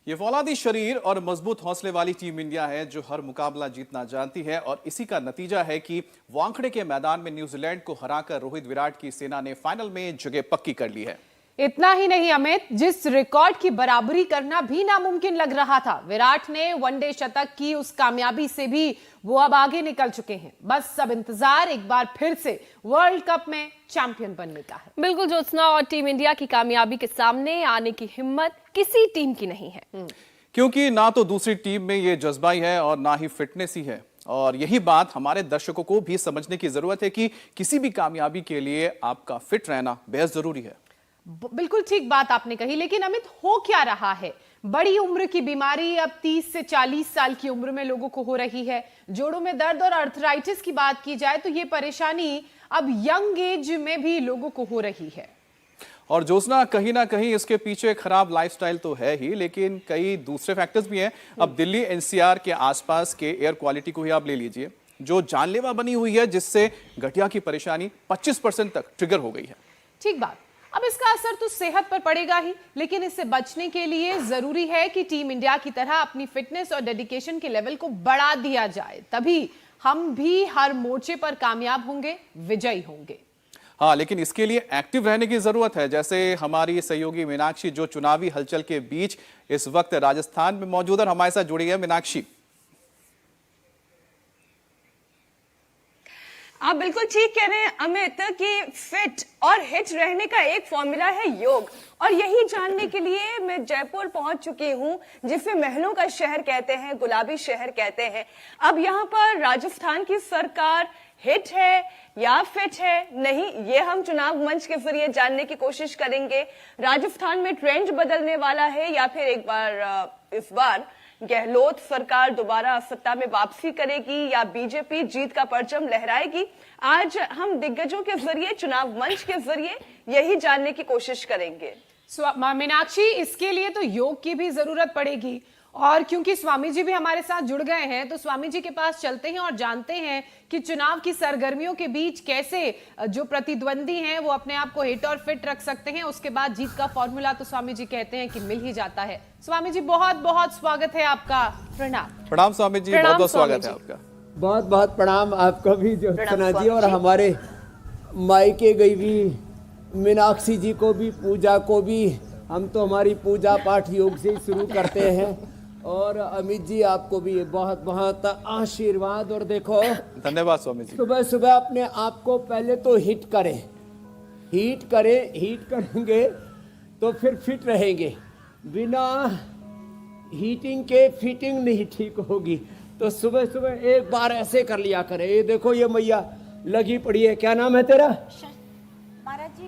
ये फौलादी शरीर और मजबूत हौसले वाली टीम इंडिया है जो हर मुकाबला जीतना जानती है और इसी का नतीजा है कि वानखेड़े के मैदान में न्यूजीलैंड को हराकर रोहित विराट की सेना ने फाइनल में जगह पक्की कर ली है। इतना ही नहीं अमित, जिस रिकॉर्ड की बराबरी करना भी नामुमकिन लग रहा था, विराट ने वनडे शतक की उस कामयाबी से भी वो अब आगे निकल चुके हैं। बस सब इंतजार एक बार फिर से वर्ल्ड कप में चैंपियन बनने का है। बिल्कुल ज्योत्सना, और टीम इंडिया की कामयाबी के सामने आने की हिम्मत किसी टीम की नहीं है, क्योंकि ना तो दूसरी टीम में ये जज्बा ही है और ना ही फिटनेस ही है। और यही बात हमारे दर्शकों को भी समझने की जरूरत है कि किसी भी कामयाबी के लिए आपका फिट रहना बेहद जरूरी है। बिल्कुल ठीक बात आपने कही, लेकिन अमित हो क्या रहा है? बड़ी उम्र की बीमारी अब 30 से 40 साल की उम्र में लोगों को हो रही है। जोड़ों में दर्द और अर्थराइटिस की बात की जाए तो ये परेशानी अब यंग एज में भी लोगों को हो रही है। और ज्योत्सना, कहीं ना कहीं इसके पीछे खराब लाइफस्टाइल तो है ही, लेकिन कई दूसरे फैक्टर्स भी हैं। अब दिल्ली एनसीआर के आसपास के एयर क्वालिटी को ही आप ले लीजिए, जो जानलेवा बनी हुई है, जिससे गठिया की परेशानी 25% तक ट्रिगर हो गई है। ठीक बात। अब इसका असर तो सेहत पर पड़ेगा ही, लेकिन इससे बचने के लिए जरूरी है कि टीम इंडिया की तरह अपनी फिटनेस और डेडिकेशन के लेवल को बढ़ा दिया जाए, तभी हम भी हर मोर्चे पर कामयाब होंगे, विजयी होंगे। हाँ, लेकिन इसके लिए एक्टिव रहने की जरूरत है। जैसे हमारी सहयोगी मीनाक्षी जो चुनावी हलचल के बीच इस वक्त राजस्थान में मौजूद है, हमारे साथ जुड़ी है। मीनाक्षी, आप बिल्कुल ठीक कह रहे हैं अमित कि फिट और हिट रहने का एक फॉर्मूला है योग, और यही जानने के लिए मैं जयपुर पहुंच चुकी हूं, जिसे महलों का शहर कहते हैं, गुलाबी शहर कहते हैं। अब यहां पर राजस्थान की सरकार हिट है या फिट है, नहीं, ये हम चुनाव मंच के जरिए जानने की कोशिश करेंगे। राजस्थान में ट्रेंड बदलने वाला है या फिर इस बार गहलोत सरकार दोबारा सत्ता में वापसी करेगी या बीजेपी जीत का परचम लहराएगी? आज हम दिग्गजों के जरिए, चुनाव मंच के जरिए यही जानने की कोशिश करेंगे। मीनाक्षी, इसके लिए तो योग की भी जरूरत पड़ेगी, और क्योंकि स्वामी जी भी हमारे साथ जुड़ गए हैं, तो स्वामी जी के पास चलते हैं और जानते हैं कि चुनाव की सरगर्मियों के बीच कैसे जो प्रतिद्वंदी हैं वो अपने आप को हिट और फिट रख सकते हैं। उसके बाद जीत का फॉर्मूला तो स्वामी जी कहते हैं कि मिल ही जाता है। स्वामी जी, बहुत बहुत स्वागत है आपका। प्रणाम। प्रणाम स्वामी जी, बहुत बहुत स्वागत है आपका। बहुत बहुत प्रणाम आपका भी ज्योत्सना जी, और हमारे मायके गई हुई मीनाक्षी जी को भी, पूजा को भी। हम तो हमारी पूजा पाठ योग से ही शुरू करते हैं, और अमित जी आपको भी बहुत बहुत आशीर्वाद। और देखो, धन्यवाद स्वामी जी। सुबह सुबह अपने आप को पहले तो हिट करेंगे तो फिर फिट रहेंगे। बिना हीटिंग के फिटिंग नहीं ठीक होगी, तो सुबह सुबह एक बार ऐसे कर लिया करें। ये देखो, ये मैया लगी पड़ी है। क्या नाम है तेरा? महाराज जी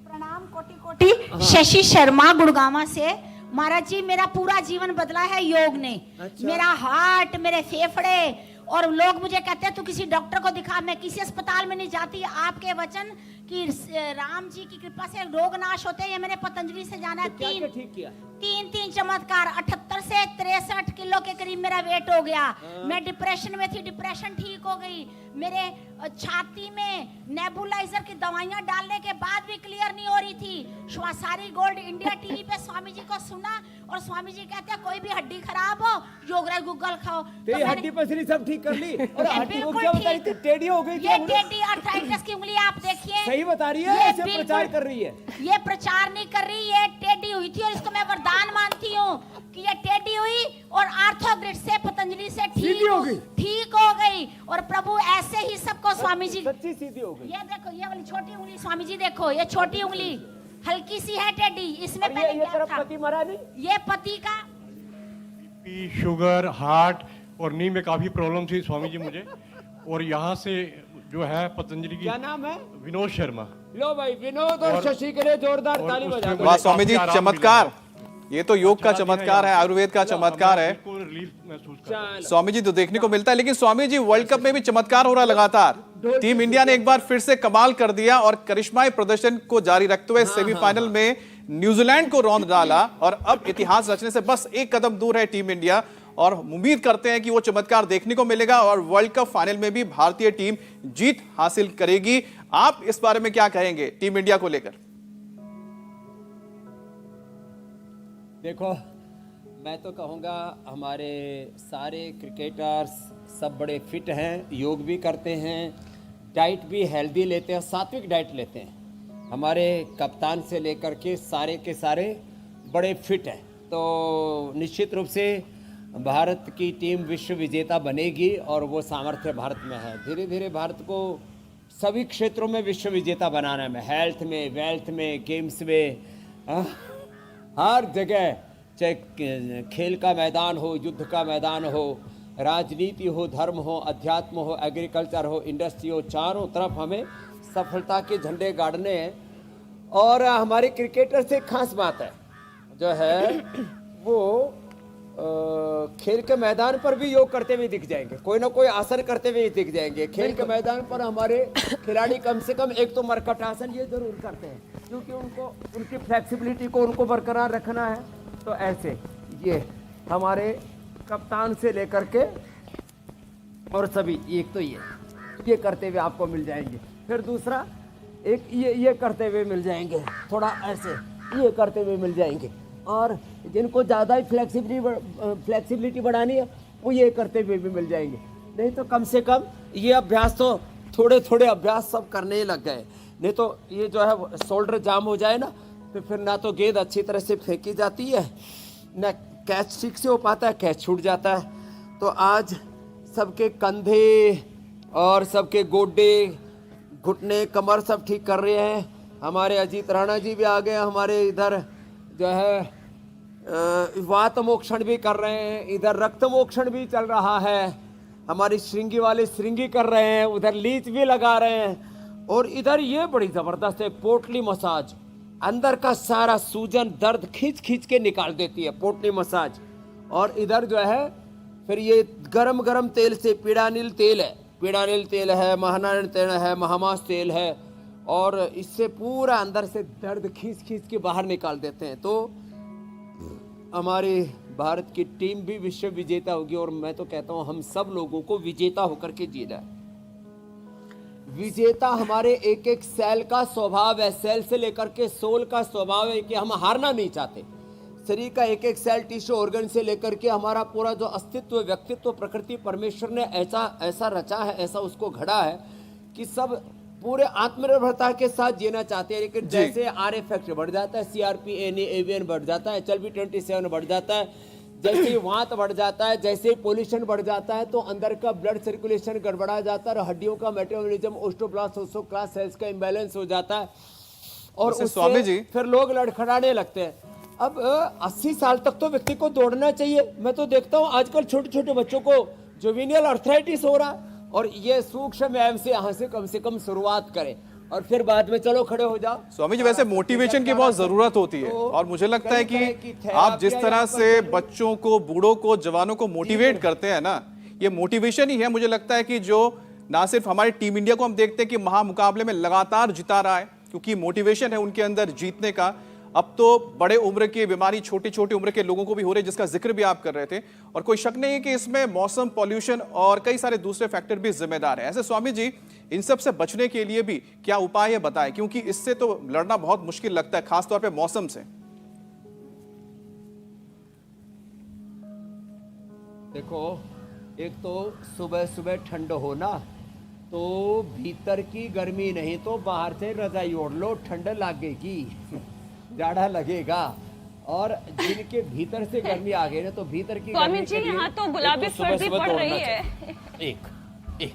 प्रणाम कोटि कोटि। शशि शर्मा, गुड़गांव से। महाराज जी, मेरा पूरा जीवन बदला है योग ने। अच्छा। मेरा हार्ट, मेरे फेफड़े, और लोग मुझे कहते हैं तू किसी डॉक्टर को दिखा। मैं किसी अस्पताल में नहीं जाती। आपके वचन कि राम जी की कृपा से रोग नाश होते हैं, ये मैंने पतंजलि से जाना। तो तीन चमत्कार। 78 से 63 किलो के करीब मेरा वेट हो गया। मैं डिप्रेशन में थी, डिप्रेशन ठीक हो गई। मेरे छाती में नेबुलाइजर की दवाइयां डालने के बाद भी क्लियर नहीं हो रही थी। श्वासारी गोल्ड इंडिया टीवी पे स्वामी जी को सुना, और स्वामी जी कहते हैं कोई भी हड्डी खराब हो, योगराज गूगल खाओ। तेरी हड्डी पसली सब ठीक कर ली, और हड्डी को क्या बता रही थी? टेढ़ी हो गई। ये टेढ़ी अर्थराइटिस की उंगली आप देखिए। सही बता रही है, ऐसे प्रचार कर रही है। ये प्रचार नहीं कर रही, ये टेढ़ी हुई थी, और इसको मैं वरदान मानती हूँ कि ये टेढ़ी हुई और आर्थोग्रिड से, पतंजलि से ठीक हो गई। और प्रभु ऐसे ही सबको स्वामी जी सच्ची सीधी हो गई। ये देखो, ये वाली छोटी उंगली स्वामी जी देखो, ये छोटी उंगली हल्की सी है टेढ़ी। इसमें ये तरफ पति मरा नहीं, ये पति का शुगर, हार्ट और नी में काफी प्रॉब्लम थी स्वामी जी मुझे। और यहाँ से जो है पतंजलि की, क्या नाम है? विनोद शर्मा। लो भाई, विनोद और शशि के लिए जोरदार ताली बजा दो। वाह स्वामी जी, चमत्कार। ये तो योग का चमत्कार है, आयुर्वेद का चमत्कार है स्वामी जी, तो देखने को मिलता है। लेकिन स्वामी जी, वर्ल्ड कप में भी चमत्कार हो रहा लगातार। टीम इंडिया ने एक बार फिर से कमाल कर दिया और करिश्माई प्रदर्शन को जारी रखते हुए सेमीफाइनल में न्यूजीलैंड को रौंद डाला, और अब इतिहास रचने से बस एक कदम दूर है टीम इंडिया। और उम्मीद करते हैं कि वो चमत्कार देखने को मिलेगा और वर्ल्ड कप फाइनल में भी भारतीय टीम जीत हासिल करेगी। आप इस बारे में क्या कहेंगे टीम इंडिया को लेकर? देखो, मैं तो कहूँगा हमारे सारे क्रिकेटर्स सब बड़े फिट हैं, योग भी करते हैं, डाइट भी हेल्दी लेते हैं, सात्विक डाइट लेते हैं। हमारे कप्तान से लेकर के सारे बड़े फिट हैं। तो निश्चित रूप से भारत की टीम विश्व विजेता बनेगी और वो सामर्थ्य भारत में है। धीरे धीरे भारत को सभी क्षेत्रों में विश्व विजेता बनाना है, हेल्थ में, वेल्थ में, गेम्स में, हर जगह, चाहे खेल का मैदान हो, युद्ध का मैदान हो, राजनीति हो, धर्म हो, अध्यात्म हो, एग्रीकल्चर हो, इंडस्ट्री हो, चारों तरफ हमें सफलता के झंडे गाड़ने हैं। और हमारे क्रिकेटर से खास बात है जो है वो खेल के मैदान पर भी योग करते हुए दिख जाएंगे, कोई ना कोई आसन करते हुए दिख जाएंगे। खेल के मैदान पर हमारे खिलाड़ी कम से कम एक तो मरकट आसन ये जरूर करते हैं, क्योंकि उनको उनकी फ्लेक्सिबिलिटी को उनको बरकरार रखना है। तो ऐसे ये हमारे कप्तान से लेकर के और सभी, एक तो ये करते हुए आपको मिल जाएंगे, फिर दूसरा एक ये करते हुए मिल जाएंगे, थोड़ा ऐसे ये करते हुए मिल जाएंगे, और जिनको ज़्यादा ही फ्लेक्सिबिलिटी बढ़ानी है वो ये करते हुए भी मिल जाएंगे। नहीं तो कम से कम ये अभ्यास तो थोड़े अभ्यास सब करने ही लग गए, नहीं तो ये जो है शोल्डर जाम हो जाए ना तो फिर ना तो गेंद अच्छी तरह से फेंकी जाती है, ना कैच ठीक से हो पाता है, कैच छूट जाता है। तो आज सबके कंधे और सबके गोडे, घुटने, कमर सब ठीक कर रहे हैं। हमारे अजीत राणा जी भी आ गए, हमारे इधर जो है वात मोक्षण भी कर रहे हैं, इधर रक्त मोक्षण भी चल रहा है, हमारी श्रृंगी वाले श्रृंगी कर रहे हैं, उधर लीच भी लगा रहे हैं, और इधर ये बड़ी ज़बरदस्त है पोटली मसाज, अंदर का सारा सूजन दर्द खींच के निकाल देती है पोटली मसाज। और इधर जो है फिर ये गरम तेल से, पीड़ानील तेल है, महानारायण तेल है, महामास तेल है, और इससे पूरा अंदर से दर्द खींच के बाहर निकाल देते हैं। तो हमारी भारत की टीम भी विश्व विजेता होगी, और मैं तो कहता हूँ हम सब लोगों को विजेता होकर के जीना है। विजेता हमारे एक एक सेल का स्वभाव है, सेल से लेकर के सोल का स्वभाव है कि हम हारना नहीं चाहते। शरीर का एक एक सेल, टिश्यू, ऑर्गन से लेकर के हमारा पूरा जो अस्तित्व, व्यक्तित्व, प्रकृति परमेश्वर ने ऐसा रचा है, ऐसा उसको घड़ा है कि सब पूरे आत्मनिर्भरता के साथ जीना चाहते हैं। लेकिन जैसे आर फैक्टर बढ़ जाता है, CRP, NA, AVN बढ़ जाता है, HLB27 बढ़ जाता है, जैसे ही वात बढ़ जाता है, जैसे ही पोल्यूशन बढ़ जाता है, तो अंदर का ब्लड सर्कुलेशन गड़बड़ा जाता है, हड्डियों का मेटाबॉलिज्म, ओस्टोब्लास्ट, ओस्टोक्लास्ट सेल्स का इम्बैलेंस हो जाता है, और उससे फिर लोग लड़खड़ाने लगते हैं। अब 80 साल तक तो व्यक्ति को दौड़ना चाहिए। मैं तो देखता हूँ आजकल छोटे बच्चों को जुवेनियल अर्थराइटिस हो रहा है, और ये सूक्ष्म व्यायाम से यहाँ से कम शुरुआत करें, और फिर बाद में चलो खड़े हो जाओ। स्वामी जी, वैसे मोटिवेशन की बहुत जरूरत होती है, और मुझे लगता है कि आप जिस तरह से बच्चों को, बूढ़ों को, जवानों को मोटिवेट करते हैं ना, ये मोटिवेशन ही है। मुझे लगता है कि जो ना सिर्फ हमारी टीम इंडिया को हम देखते हैं कि महामुकाबले में लगातार जिता रहा है, क्योंकि मोटिवेशन है उनके अंदर जीतने का। अब तो बड़े उम्र की बीमारी छोटी उम्र के लोगों को भी हो रही है, जिसका जिक्र भी आप कर रहे थे, और कोई शक नहीं है कि इसमें मौसम, पॉल्यूशन और कई सारे दूसरे फैक्टर भी जिम्मेदार है। ऐसे स्वामी जी, इन सब से बचने के लिए भी क्या उपाय है बताएं, क्योंकि इससे तो लड़ना बहुत मुश्किल लगता है, खासतौर पे मौसम से। देखो, एक तो सुबह ठंड हो ना, तो भीतर की गर्मी नहीं तो बाहर से रजाई ओढ़ लो, ठंड लगेगी, जाड़ा लगेगा। और जिनके भीतर से गर्मी आ गई ना, तो भीतर की स्वामी जी, यहाँ तो गुलाबी सर्दी पड़ रही है। एक ये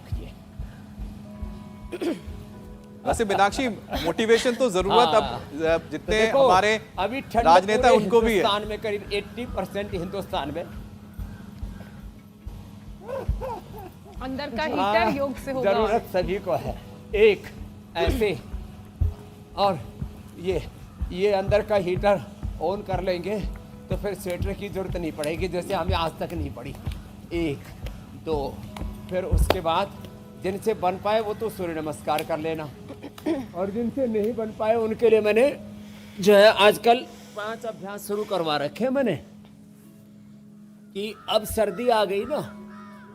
वैसे मीनाक्षी, मोटिवेशन तो जरूरत अब जितने हमारे अभी राजनेता उनको भी है। हिंदुस्तान में करीब 80% हिंदुस्तान में अंदर का हीटर योग से होगा। जरूरत सभी को है, एक ऐसे, और ये अंदर का हीटर ऑन कर लेंगे तो फिर स्वेटर की जरूरत नहीं पड़ेगी, जैसे हमें आज तक नहीं पड़ी। 1 2, फिर उसके बाद जिनसे बन पाए वो तो सूर्य नमस्कार कर लेना, और जिनसे नहीं बन पाए उनके लिए मैंने जो है आजकल 5 अभ्यास शुरू करवा रखे मैंने, कि अब सर्दी आ गई ना,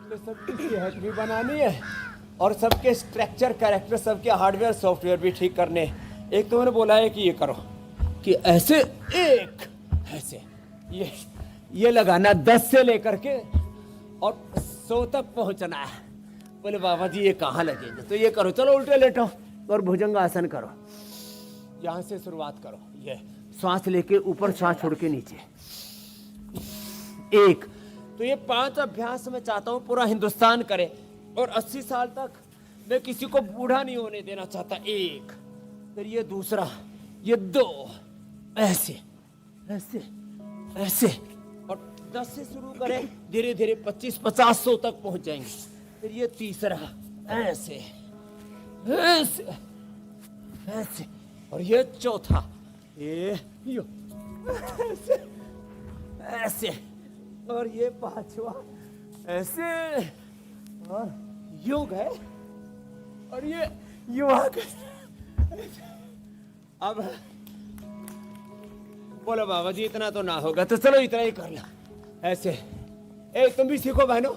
तो सबकी सेहत भी बनानी है, और सबके स्ट्रक्चर, कैरेक्टर, सबके हार्डवेयर, सॉफ्टवेयर भी ठीक करने। एक तो मैंने बोला है कि ये करो, कि ऐसे, एक ऐसे, ये लगाना 10 से लेकर के और 100 तक पहुंचना है। बोले बाबा जी ये कहाँ लगेंगे? तो ये करो, चलो उल्टे लेटो और भुजंगासन करो। यहां से शुरुआत करो, ये श्वास लेके ऊपर, श्वास छोड़ के नीचे। 1, तो ये 5 अभ्यास मैं चाहता हूं पूरा हिंदुस्तान करे और 80 साल तक मैं किसी को बूढ़ा नहीं होने देना चाहता। 1, फिर ये दूसरा, ये 2, ऐसे ऐसे ऐसे, और 10 से शुरू करें, धीरे धीरे 25, 50, 100 तक पहुंच जाएंगे। फिर ये तीसरा, ऐसे ऐसे ऐसे, और ये चौथा, ये यो ऐसे ऐसे, और ये 5वां ऐसे, और योग है, और ये युवक। अब बोलो बाबा जी इतना तो ना होगा, तो चलो इतना ही कर लो ऐसे। तुम भी सीखो बहनों।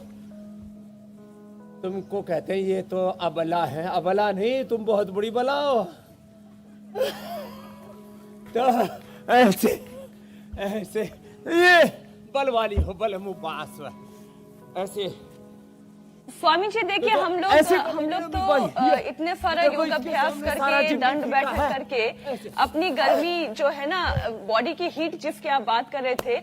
तुमको कहते हैं ये तो अबला है, अबला नहीं, तुम बहुत बड़ी बला हो। तो ऐसे ऐसे, ये बल वाली हो, बल मुबास ऐसे। स्वामी जी देखिए, हम लोग तो इतने सारा योग अभ्यास करके, दंड बैठक करके अपनी गर्मी जो है ना, बॉडी की हीट जिसकी आप बात कर रहे थे,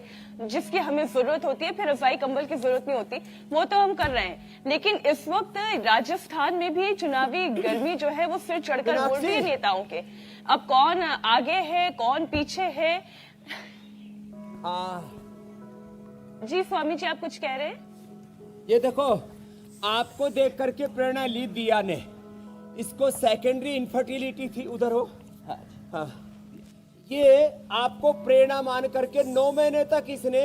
जिसकी हमें जरूरत होती है, फिर रजाई कंबल की जरूरत नहीं होती, वो तो हम कर रहे हैं। लेकिन इस वक्त राजस्थान में भी चुनावी गर्मी जो है वो सिर चढ़कर बोल रही है नेताओं के। अब कौन आगे है, कौन पीछे है? जी स्वामी जी, आप कुछ कह रहे हैं? ये देखो, आपको देख करके प्रेरणा ली दिया ने। इसको सेकेंडरी इनफर्टिलिटी थी, उधर हो। हाँ, ये आपको प्रेरणा मान करके 9 महीने तक इसने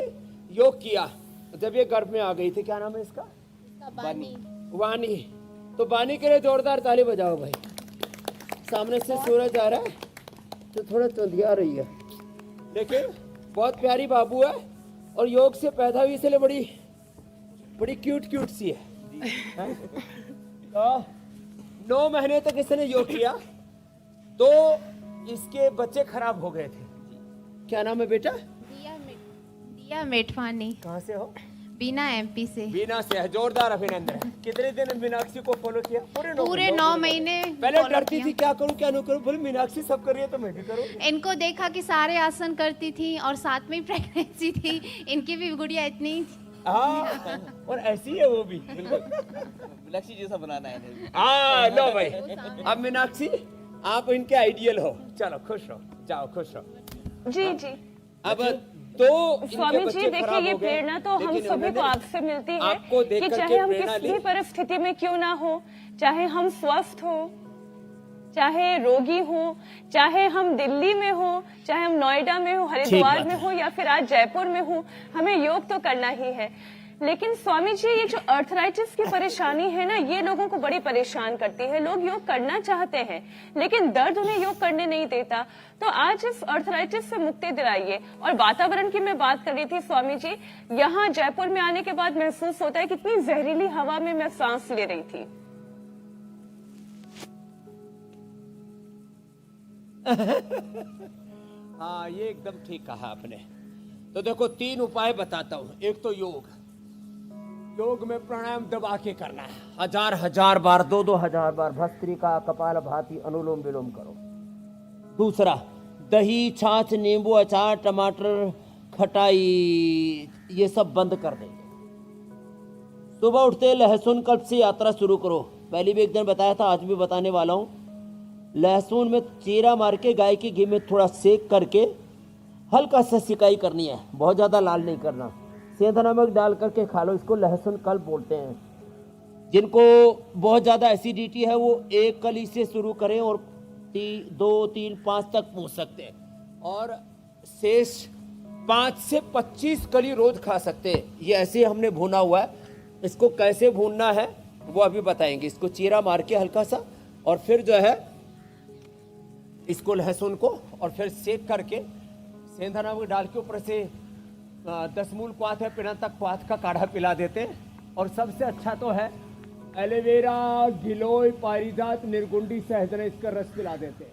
योग किया। जब ये गर्भ में आ गई थी, क्या नाम है इसका? वानी। वानी। तो वानी के लिए जोरदार ताली बजाओ भाई। सामने से सूरज आ रहा है तो थोड़ा चंदिया रही है, लेकिन बहुत प्यारी बाबू है और योग से पैदा हुई, इसलिए बड़ी क्यूट सी है। तो 9 महीने तक इसने योग किया तो इसके बच्चे खराब हो गए थे। क्या नाम है बेटा? दिया मेटवानी। कहाँ से हो? बीना एमपी से। बीना से है, जोरदार अभिनंदन। कितने दिन मीनाक्षी को फॉलो किया? पूरे 9 महीने। पहले डरती थी, क्या करूं क्या नहीं करूं, बोले मीनाक्षी सब कर रही है तो मैं भी करूं। इनको देखा कि सारे आसन करती थी और साथ में प्रेगनेंसी थी, इनकी भी गुड़िया इतनी ही थी। हाँ, और ऐसी है वो भी, मीनाक्षी जैसा बनाना है। लो भाई, अब मीनाक्षी आप इनके आइडियल हो। चलो खुश रहो, जाओ खुश रहो। जी जी। अब तो स्वामी जी देखिए, ये प्रेरणा तो हम सभी को आपसे मिलती है कि चाहे हम किसी भी परिस्थिति में क्यों ना हो, चाहे हम स्वस्थ हो, चाहे रोगी हो, चाहे हम दिल्ली में हो, चाहे हम नोएडा में हो, हरिद्वार में हो, या फिर आज जयपुर में हो, हमें योग तो करना ही है। लेकिन स्वामी जी, ये जो अर्थराइटिस की परेशानी है ना, ये लोगों को बड़ी परेशान करती है। लोग योग करना चाहते हैं लेकिन दर्द उन्हें योग करने नहीं देता। तो आज इस अर्थराइटिस से मुक्ति दिलाइए। और वातावरण की मैं बात कर रही थी स्वामी जी, यहाँ जयपुर में आने के बाद महसूस होता है कितनी जहरीली हवा में मैं सांस ले रही थी। हाँ, ये एकदम ठीक कहा आपने। तो देखो 3 उपाय बताता हूँ। एक तो योग में प्राणायाम दबा के करना है, 1000 बार, 2000 बार भस्त्रिका, कपालभाति, अनुलोम विलोम करो। दूसरा, दही, छाछ, नींबू, अचार, टमाटर, खटाई, ये सब बंद कर देंगे। सुबह उठते लहसुन कल्प से यात्रा शुरू करो। पहले भी एक दिन बताया था, आज भी बताने वाला हूँ। लहसुन में चीरा मार के गाय के घी में थोड़ा सेक करके हल्का सा सिकाई करनी है, बहुत ज़्यादा लाल नहीं करना। सेंधा नमक डाल करके खा लो, इसको लहसुन कल्प बोलते हैं। जिनको बहुत ज़्यादा एसिडिटी है वो 1 कली से शुरू करें और 2, 3, 5 तक पहुँच सकते हैं, और शेष 5 से 25 कली रोज खा सकते हैं। ये ऐसे हमने भुना हुआ है। इसको कैसे भूनना है वो अभी बताएंगे। इसको चीरा मार के हल्का सा, और फिर जो है इसको लहसुन को और फिर सेक करके सेंधा नमक डाल के ऊपर से 10 मूल क्वाथ है, पिना तक क्वाथ का काढ़ा पिला देते हैं। और सबसे अच्छा तो है एलोवेरा, गिलोय, पारिजात, निर्गुंडी, सहजन, इसका रस पिला देते हैं।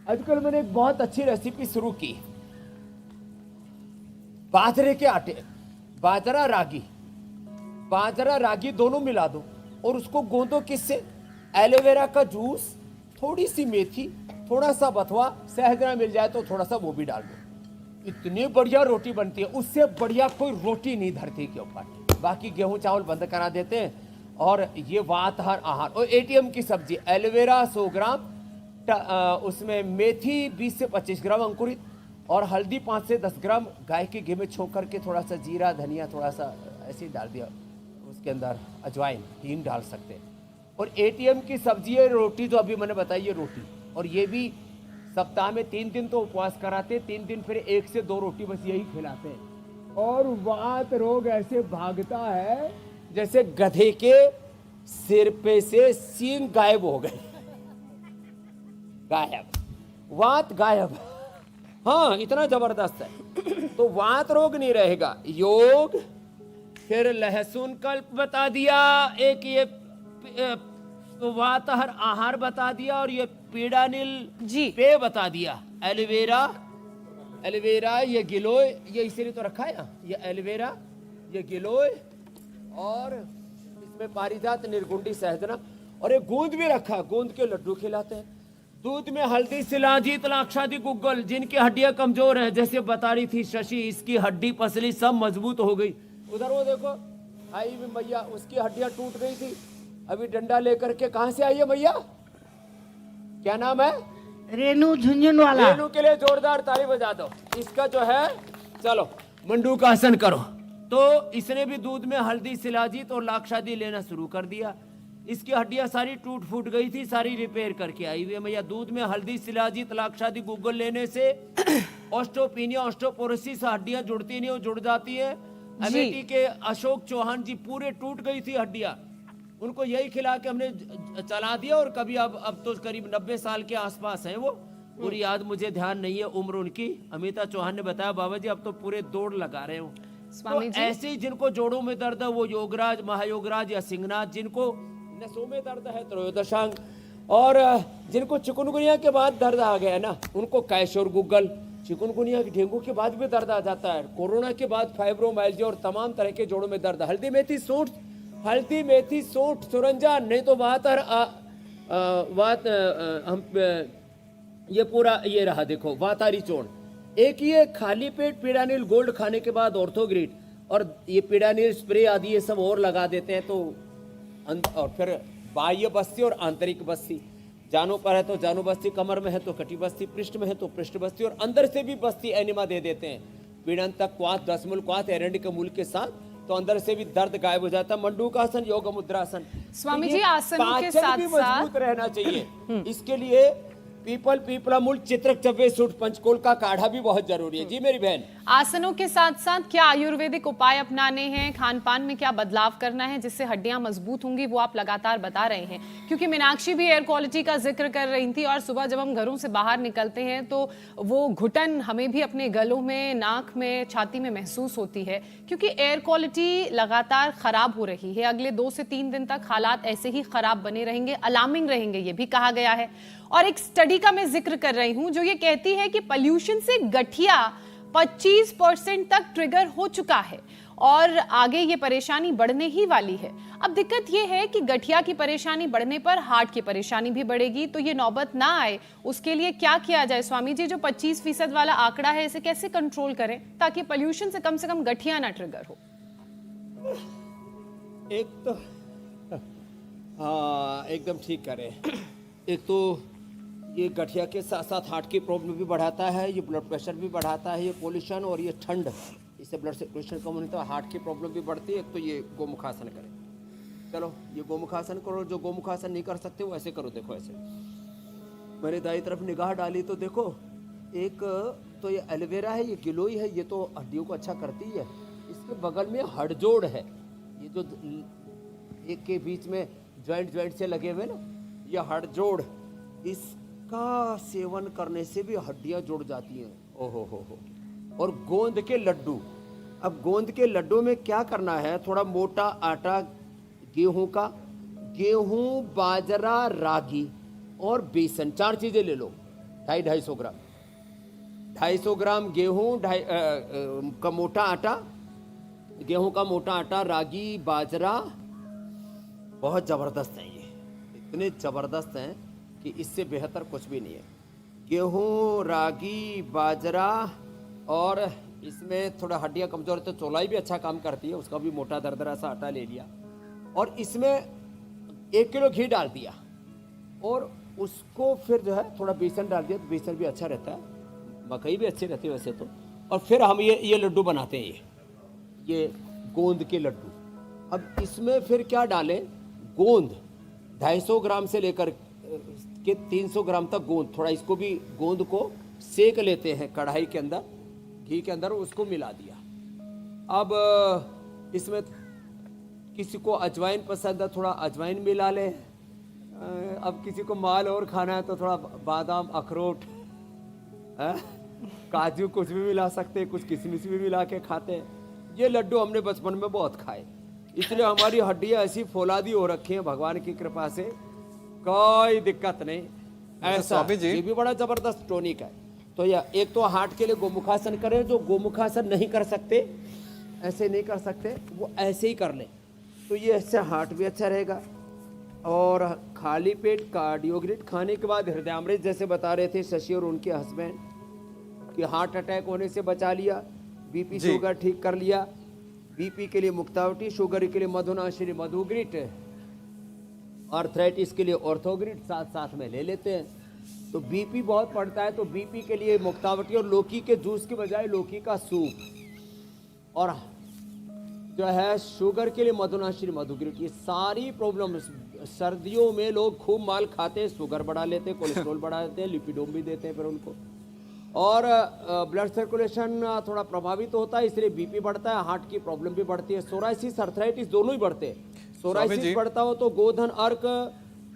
आजकल मैंने एक बहुत अच्छी रेसिपी शुरू की, बाजरे के आटे। बाजरा रागी दोनों मिला दो और उसको गूंदो किससे? एलोवेरा का जूस, थोड़ी सी मेथी, थोड़ा सा बथुआ, सहजन मिल जाए तो थोड़ा सा वो भी डाल दो। इतनी बढ़िया रोटी बनती है, उससे बढ़िया कोई रोटी नहीं धरती के ऊपर। बाकी गेहूं चावल बंद करा देते हैं। और ये वातहर आहार और एटीएम की सब्जी, एलोवेरा 100 ग्राम, उसमें मेथी 20 से 25 ग्राम अंकुरित और हल्दी 5 से 10 ग्राम गाय के घी में छोंक करके थोड़ा सा जीरा धनिया थोड़ा सा ऐसे ही डाल दिया, उसके अंदर अजवाइन 3 डाल सकते हैं। और एटीएम की सब्जी है, रोटी जो अभी मैंने बताई है रोटी, और ये भी सप्ताह में 3 दिन तो उपवास कराते, 3 दिन फिर 1 से 2 रोटी बस यही खिलाते हैं। और वात रोग ऐसे भागता है जैसे गधे के सिर पे से सींग गायब हो गए, गायब, वात गायब। हाँ, इतना जबरदस्त है। तो वात रोग नहीं रहेगा। योग, फिर लहसुन कल्प बता दिया, एक ये वातहर आहार बता दिया, और ये पीड़ानिल जी पेय बता दिया। एलोवेरा ये गिलोय, ये इसीलिए तो रखा है ना, ये एलोवेरा, ये गिलोय, और इसमें पारिजात, निर्गुंडी, सहजना, और एक गूंद भी रखा है, गूंद के लड्डू खिलाते हैं। दूध में हल्दी, शिलाजीत, लाक्षादी, गुग्गल, जिनकी हड्डियां कमजोर है, जैसे बता रही थी शशि, इसकी हड्डी पसली सब मजबूत हो गई। उधर वो देखो आई भी मैया, उसकी हड्डियां टूट गई थी, अभी डंडा लेकर के कहां से आई है मैया? क्या नाम है? रेनू झुंझुनवाला। रेनू के लिए जोरदार ताली बजा दो। इसका जो है, चलो मंडू का आसन करो। तो इसने भी दूध में हल्दी, शिलाजीत और लाक्षादी लेना शुरू कर दिया। इसकी हड्डियां सारी टूट फूट गई थी, सारी रिपेयर करके आई हुई है मैया। दूध में हल्दी, शिलाजीत, लाक्षादी, गुग्गल लेने से ऑस्टोपीनिया, ऑस्टोपोरोसिस, हड्डियां जुड़ती नहीं, वो जुड़ जाती है। अमेठी के अशोक चौहान जी, पूरे टूट गई थी हड्डियां, उनको यही खिला के हमने चला दिया। और कभी अब तो करीब 90 साल के आसपास हैं वो, पूरी याद मुझे ध्यान नहीं है उम्र उनकी। अमिता चौहान ने बताया बाबा जी अब तो पूरे दौड़ लगा रहे हो। स्वामी तो जी, ऐसे ही जिनको जोड़ों में दर्द है वो योगराज, महायोगराज या सिंहनाथ, जिनको नसों में दर्द है त्रयोदशांग, और जिनको चिकुनगुनिया के बाद दर्द आ गया ना, उनको कैश और गुग्गल। चिकुनगुनिया की डेंगू के बाद भी दर्द आ जाता है, कोरोना के बाद फाइब्रोमाइल्जिया और तमाम तरह के जोड़ों में दर्द। हल्दी मेथी सूंठ, हल्दी मेथी सूंठ सुरंजा, नहीं तो ये पूरा ये रहा देखो वातारी चोण। एक ये खाली पेट पीड़ानिल गोल्ड खाने के बाद ऑर्थोग्रिड और ये पीड़ानिल स्प्रे आदि ये सब और लगा देते हैं। तो और फिर बाह्य बस्ती और आंतरिक बस्ती, जानों पर है तो जानू बस्ती, कमर में है तो कटी बस्ती, पृष्ठ में है तो पृष्ठ बस्ती, और अंदर से भी बस्ती एनिमा दे देते हैं। पीड़ांतक क्वाथ, दशमूल क्वाथ, एरंडी के मूल के साथ, तो अंदर से भी दर्द गायब हो जाता है। मंडूकासन, योग मुद्रासन। स्वामी तो जी, ये आसनों के पाचन साथ भी साथ मजबूत रहना चाहिए। इसके लिए पीपल, पीपला मूल, चित्रक, चव्वे, सूट, पंचकोल का काढ़ा भी बहुत जरूरी है। जी मेरी बहन। आसनों के साथ साथ क्या आयुर्वेदिक उपाय अपनाने हैं, खान पान में क्या बदलाव करना है जिससे हड्डियां मजबूत होंगी, वो आप लगातार बता रहे हैं। क्योंकि मीनाक्षी भी एयर क्वालिटी का जिक्र कर रही थी, और सुबह जब हम घरों से बाहर निकलते हैं तो वो घुटन हमें भी अपने गलों में, नाक में, छाती में महसूस होती है, क्योंकि एयर क्वालिटी लगातार खराब हो रही है। अगले 2 से 3 दिन तक हालात ऐसे ही खराब बने रहेंगे, अलार्मिंग रहेंगे, ये भी कहा गया है। और एक स्टडी का मैं जिक्र कर रही हूं जो ये कहती है कि पॉल्यूशन से गठिया 25% तक ट्रिगर हो चुका है, और आगे ये परेशानी बढ़ने ही वाली है। अब दिक्कत ये है कि गठिया की परेशानी बढ़ने पर हार्ट की परेशानी भी बढ़ेगी, तो ये नौबत ना आए उसके लिए क्या किया जाए स्वामी जी? जो 25% वाला आंकड़ा है, इसे कैसे कंट्रोल करें ताकि पॉल्यूशन से कम गठिया ना ट्रिगर हो? एक तो एकदम ठीक करें। एक तो ये गठिया के साथ साथ हार्ट की प्रॉब्लम भी बढ़ाता है, ये ब्लड प्रेशर भी बढ़ाता है, ये पोल्यूशन और ये ठंड, इससे ब्लड सर्कुलेशन कम होने तो हार्ट की प्रॉब्लम भी बढ़ती है। एक तो ये गोमुखासन करें। चलो ये गोमुखासन करो, जो गोमुखासन नहीं कर सकते वो ऐसे करो। देखो ऐसे मेरे दाई तरफ निगाह डाली तो देखो, एक तो ये एलोवेरा है, ये गिलोई है, ये तो हड्डियों को अच्छा करती है। इसके बगल में हड़जोड़ है, ये जो एक के बीच में ज्वाइंट से लगे हुए ना, ये हड़जोड़, इसका सेवन करने से भी हड्डियां जुड़ जाती हैं। ओहो हो। और गोंद के लड्डू, अब गोंद के लड्डू में क्या करना है, थोड़ा मोटा आटा गेहूं का, गेहूं, बाजरा, रागी और बेसन, 4 चीजें ले लो। 250 ग्राम 250 ग्राम गेहूं, का मोटा आटा, गेहूं का मोटा आटा, रागी, बाजरा बहुत जबरदस्त है। ये इतने जबरदस्त हैं कि इससे बेहतर कुछ भी नहीं है। गेहूं, रागी, बाजरा, और इसमें थोड़ा हड्डियां कमजोर है तो चौलाई भी अच्छा काम करती है, उसका भी मोटा दरदरा सा आटा ले लिया और इसमें 1 किलो घी डाल दिया और उसको फिर जो है थोड़ा बेसन डाल दिया तो बेसन भी अच्छा रहता है, मकई भी अच्छी रहती है वैसे तो। और फिर हम ये लड्डू बनाते हैं, ये गोंद के लड्डू। अब इसमें फिर क्या डालें, गोंद 250 ग्राम से लेकर के 300 ग्राम तक गोंद, थोड़ा इसको भी गोंद को सेक लेते हैं कढ़ाई के अंदर, घी के अंदर, उसको मिला दिया। अब इसमें किसी को अजवाइन पसंद है, थोड़ा अजवाइन मिला लें। अब किसी को माल और खाना है तो थोड़ा बादाम, अखरोट, काजू कुछ भी मिला सकते हैं, कुछ किशमिश भी मिला के खाते हैं। ये लड्डू हमने बचपन में बहुत खाए, इसलिए हमारी हड्डियां ऐसी फौलादी हो रखी हैं भगवान की कृपा से, कोई दिक्कत नहीं। ऐसा स्वामी जी, ये भी बड़ा जबरदस्त टॉनिक है। तो या एक तो हार्ट के लिए गोमुखासन करें, जो गोमुखासन नहीं कर सकते, ऐसे नहीं कर सकते, वो ऐसे ही कर लें, तो ये इससे हार्ट भी अच्छा रहेगा। और खाली पेट कार्डियोग्रिड खाने के बाद हृदयामृत, जैसे बता रहे थे शशि और उनके हस्बैंड, कि हार्ट अटैक होने से बचा लिया, बीपी शुगर ठीक कर लिया। बीपी के लिए मुक्तावटी, शुगर के लिए मधुनाशिनी मधुग्रिट, आर्थराइटिस के लिए ऑर्थोग्रिट साथ साथ में ले लेते हैं। तो बीपी बहुत बढ़ता है तो बीपी के लिए मुक्तावटी और लौकी के जूस की बजाय लौकी का सूप, और जो है शुगर के लिए मधुनाशिनी मधुग्रिट। ये सारी प्रॉब्लम, सर्दियों में लोग खूब माल खाते हैं, शुगर बढ़ा लेते हैं, कोलेस्ट्रॉल बढ़ा देते हैं, लिपिडोम भी देते हैं फिर उनको, और ब्लड सर्कुलेशन थोड़ा प्रभावित होता है, इसलिए बीपी बढ़ता है, हार्ट की प्रॉब्लम भी बढ़ती है, सोराइसिस, अर्थराइटिस दोनों ही बढ़ते हैं। सोराइसिस बढ़ता हो तो गोधन अर्क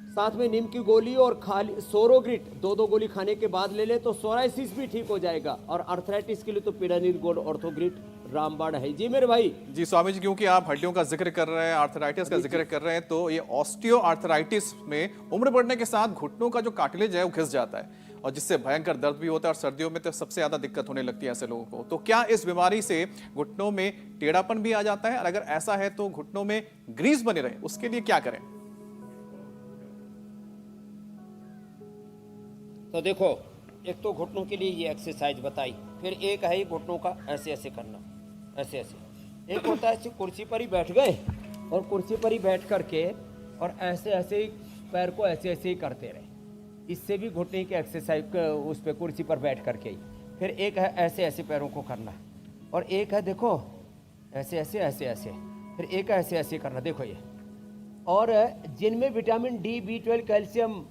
साथ में नीम की गोली और खाली सोरोग्रिट 2-2 गोली खाने के बाद ले ले तो सोराइसिस भी ठीक हो जाएगा। और अर्थराइटिस के लिए तो पिरानिल गोल्ड ऑर्थोग्रिट रामबाण है। जी मेरे भाई। जी स्वामी जी, क्योंकि आप हड्डियों का जिक्र कर रहे हैं, आर्थराइटिस का जिक्र कर रहे हैं, तो ये ऑस्टियो आर्थराइटिस में उम्र बढ़ने के साथ घुटनों का जो कार्टिलेज है वो घिस जाता है और जिससे भयंकर दर्द भी होता है, और सर्दियों में तो सबसे ज्यादा दिक्कत होने लगती है ऐसे लोगों को। तो क्या इस बीमारी से घुटनों में टेढ़ापन भी आ जाता है? और अगर ऐसा है तो घुटनों में ग्रीस बने रहे उसके लिए क्या करें? तो देखो, एक तो घुटनों के लिए ये एक्सरसाइज बताई, फिर एक है घुटनों का ऐसे ऐसे करना, ऐसे ऐसे। एक होता है ऐसे कुर्सी पर ही बैठ गए और कुर्सी पर ही बैठ करके और ऐसे ऐसे ही पैर को ऐसे ऐसे ही करते रहे, इससे भी घुटने की एक्सरसाइज उस पर कुर्सी पर बैठ करके ही। फिर एक है ऐसे ऐसे पैरों को करना, और एक है देखो ऐसे ऐसे ऐसे ऐसे, फिर एक है ऐसे ऐसे करना, देखो ये। और जिनमें vitamin D, B12, calcium,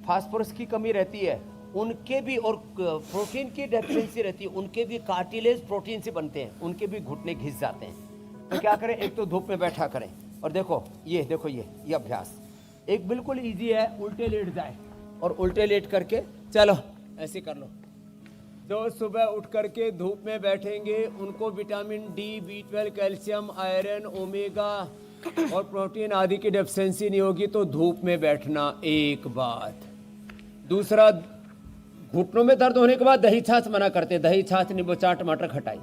phosphorus की कमी रहती है उनके भी, और प्रोटीन की डेफिशिएंसी रहती है, उनके भी कार्टिलेज प्रोटीन से बनते हैं, उनके भी घुटने घिस जाते हैं। तो क्या करें, एक तो धूप में बैठा करें, और देखो ये देखो ये अभ्यास एक बिल्कुल इजी है, उल्टे लेट जाए और उल्टे लेट करके चलो ऐसे कर लो। जो सुबह उठ करके धूप में बैठेंगे उनको vitamin D, B12, calcium, iron, omega और प्रोटीन आदि की डेफिशिएंसी नहीं होगी, तो धूप में बैठना एक बात। दूसरा, घुटनों में दर्द होने के बाद दही छाछ मना करते हैं, दही छाछ, नींबू चाट, टमाटर खटाई।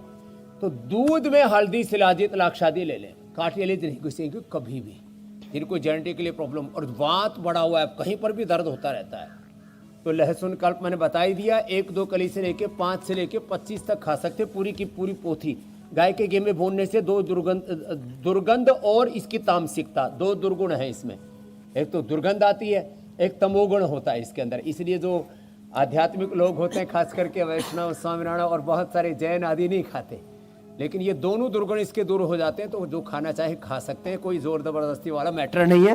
तो दूध में हल्दी, शिलाजीत, लाक्षादी ले लें, कार्टिलेज नहीं घुसेंगे कभी भी। जिनको जेनेटिकली प्रॉब्लम और वात बढ़ा हुआ है, कहीं पर भी दर्द होता रहता है, तो लहसुन कल्प मैंने बता ही दिया, 1-2 कली से लेके 5 से लेके 25 तक खा सकते, पूरी की पूरी पोथी। गाय के घी में भूनने से 2 दुर्गंध और इसकी तामसिकता, 2 दुर्गुण है इसमें। एक तो दुर्गंध आती है, एक तमोगुण होता है इसके अंदर। इसलिए जो आध्यात्मिक लोग होते हैं, खास करके वैष्णव, स्वामीनारायण और बहुत सारे जैन आदि नहीं खाते, लेकिन ये दोनों दुर्गुण इसके दूर हो जाते हैं, तो जो खाना चाहे खा सकते हैं, कोई जोर जबरदस्ती वाला मैटर नहीं है।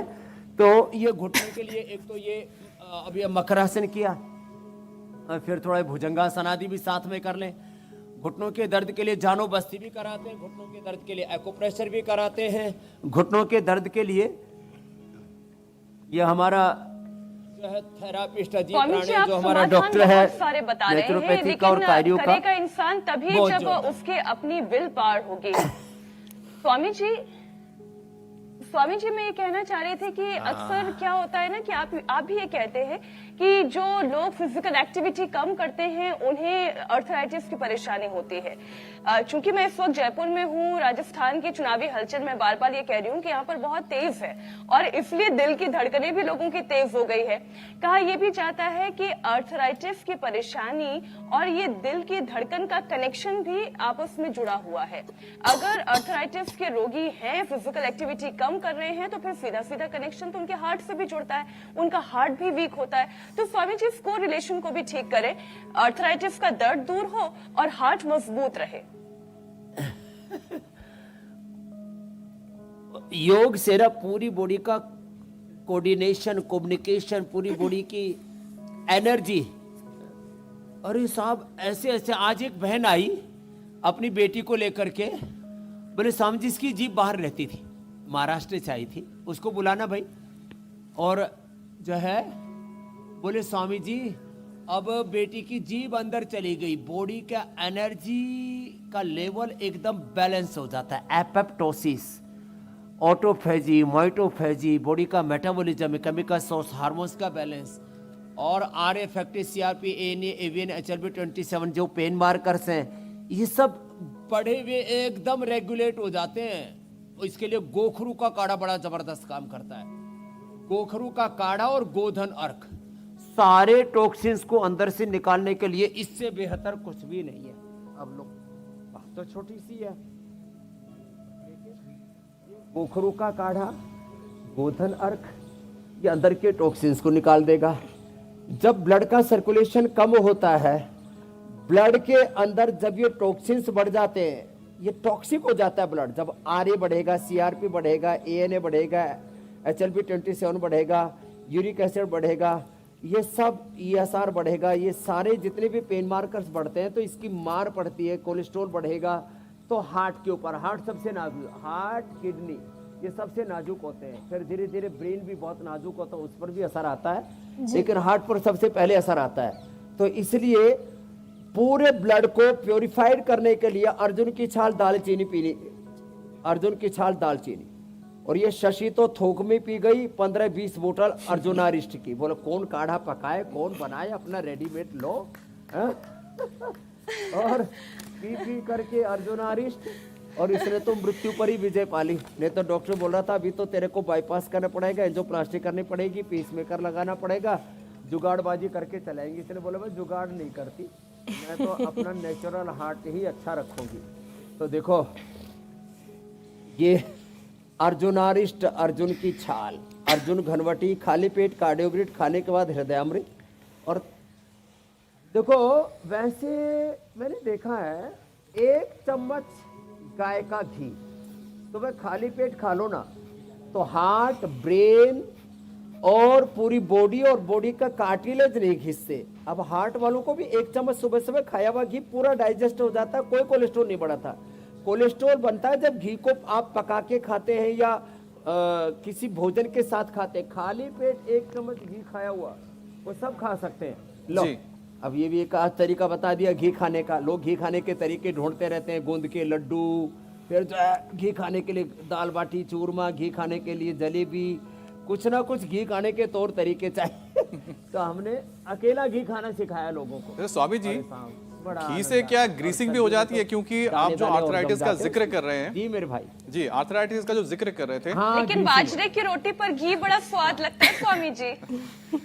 तो ये घुटने के लिए एक तो ये अभी मकरासन किया, और फिर थोड़ा भुजंगासन आदि भी साथ में कर लें। घुटनों के दर्द के लिए जानो बस्ती भी कराते हैं, घुटनों के दर्द के लिए एक्यूप्रेशर भी कराते हैं। घुटनों के दर्द के लिए ये हमारा जो है थेरापिस्ट अजीत राणे, जो हमारा डॉक्टर है, सारे बता रहे हैं, नेचुरोपैथी का और कायरो का, करेगा इंसान तभी जब उसके अपनी विल पावर होगी। स्वामी जी मैं ये कहना चाह रही थी कि अक्सर क्या होता है ना कि आप भी ये कहते हैं कि जो लोग फिजिकल एक्टिविटी कम करते हैं उन्हें अर्थराइटिस की परेशानी होती है। चूंकि मैं इस वक्त जयपुर में हूँ, राजस्थान की चुनावी हलचल मैं बार बार ये कह रही हूँ कि यहाँ पर बहुत तेज है और इसलिए दिल की धड़कनें भी लोगों की तेज हो गई है। कहा यह भी जाता है कि अर्थराइटिस की परेशानी और ये दिल की धड़कन का कनेक्शन भी आपस में जुड़ा हुआ है। अगर अर्थराइटिस के रोगी हैं, फिजिकल एक्टिविटी कम कर रहे हैं, तो फिर सीधा सीधा कनेक्शन तो उनके हार्ट से भी जुड़ता है, उनका हार्ट भी वीक होता है। तो स्वामी जी इस कोरिलेशन को भी ठीक करें, अर्थराइटिस का दर्द दूर हो और हार्ट मजबूत रहे। योग से ना पूरी बॉडी का कोऑर्डिनेशन, कम्युनिकेशन, पूरी बॉडी की एनर्जी। अरे साहब ऐसे ऐसे, आज एक बहन आई अपनी बेटी को लेकर के, बोले स्वामी जी इसकी जीभ बाहर रहती थी, महाराष्ट्र से आई थी, उसको बुलाना भाई। और जो है बोले स्वामी जी अब बेटी की जीभ अंदर चली गई, बॉडी का एनर्जी का लेवल एकदम बैलेंस हो जाता है। एपेप्टोसिस, ऑटोफेजी, माइटोफेजी, बॉडी का मेटाबॉलिज्म, केमिकल सोर्स, हार्मोन्स का बैलेंस, और R factor, CRP, ANA, AVN, HLB 27 जो पेन मार्कर्स हैं, ये सब बढ़े हुए एकदम रेगुलेट हो जाते हैं। इसके लिए गोखरू का काढ़ा बड़ा जबरदस्त काम करता है। गोखरू का काढ़ा और गोधन अर्क सारे टॉक्सिन्स को अंदर से निकालने के लिए, इससे बेहतर कुछ भी नहीं है। अब लोग बात तो छोटी सी है, गोखरू का काढ़ा, गोधन अर्क, ये अंदर के टॉक्सिन्स को निकाल देगा। जब ब्लड का सर्कुलेशन कम होता है, ब्लड के अंदर जब ये टॉक्सिन्स बढ़ जाते हैं, ये टॉक्सिक हो जाता है ब्लड। जब आरए बढ़ेगा, सीआरपी बढ़ेगा, एएनए बढ़ेगा, एचएलबी 27 बढ़ेगा, यूरिक एसिड बढ़ेगा, ये सब ईएसआर बढ़ेगा, ये सारे जितने भी पेन मार्कर्स बढ़ते हैं तो इसकी मार पड़ती है। कोलेस्ट्रॉल बढ़ेगा तो हार्ट के ऊपर, हार्ट सबसे नाजुक, हार्ट, किडनी ये सबसे नाजुक होते हैं। फिर धीरे धीरे ब्रेन भी बहुत नाजुक होता है, उस पर भी असर आता है, लेकिन हार्ट पर सबसे पहले असर आता है। तो इसलिए पूरे ब्लड को प्योरीफाइड करने के लिए अर्जुन की छाल दालचीनी पीनी, अर्जुन की छाल दालचीनी। और ये शशि तो थोक में पी गई 15-20 बोतल अर्जुनारिष्ट की। बोलो कौन काढ़ा पकाए, कौन बनाए, अपना रेडीमेड लो और पी करके अर्जुनारिष्ट। और इसने तो मृत्यु पर ही विजय पाली। नहीं तो डॉक्टर बोल रहा था अभी तो तेरे को बाईपास करना पड़ेगा, एंजियोप्लास्टी करनी पड़ेगी, पीसमेकर लगाना पड़ेगा, जुगाड़बाजी करके चलाएंगे। इसने बोला मैं जुगाड़ नहीं करती, मैं तो अपना नेचुरल हार्ट ही अच्छा रखूंगी। तो देखो ये अर्जुनारिष्ट, अर्जुन की छाल, अर्जुन घनवटी, खाली पेट कार्डियोग्रिड खाने के बाद हृदयामृत। और देखो वैसे मैंने देखा है 1 चम्मच गाय का घी तो वह खाली पेट खा लो ना, तो हार्ट, ब्रेन और पूरी बॉडी, और बॉडी का कार्टिलेज नहीं घिसते। अब हार्ट वालों को भी 1 चम्मच सुबह सुबह खाया हुआ घी पूरा डाइजेस्ट हो जाता है, कोई कोलेस्ट्रॉल नहीं बढ़ा था। कोलेस्ट्रॉल बनता है जब घी को आप पका के खाते हैं या किसी भोजन के साथ खाते हैं। खाली पेट 1 चम्मच घी खाया हुआ वो सब खा सकते हैं। लो अब ये भी एक तरीका बता दिया घी खाने का। लोग घी खाने के तरीके ढूंढते रहते हैं, गोंद के लड्डू, फिर जो है घी खाने के लिए दाल बाटी चूरमा, घी खाने के लिए जलेबी, कुछ ना कुछ घी खाने के तौर तरीके चाहिए। तो हमने अकेला घी खाना सिखाया लोगों को। स्वामी जी घी से क्या ग्रीसिंग भी हो जाती है? क्योंकि आप जो आर्थराइटिस का जिक्र कर रहे हैं, जी मेरे भाई, जी आर्थराइटिस का जो जिक्र कर रहे थे, हाँ, लेकिन बाजरे की रोटी पर घी बड़ा स्वाद लगता है स्वामी जी।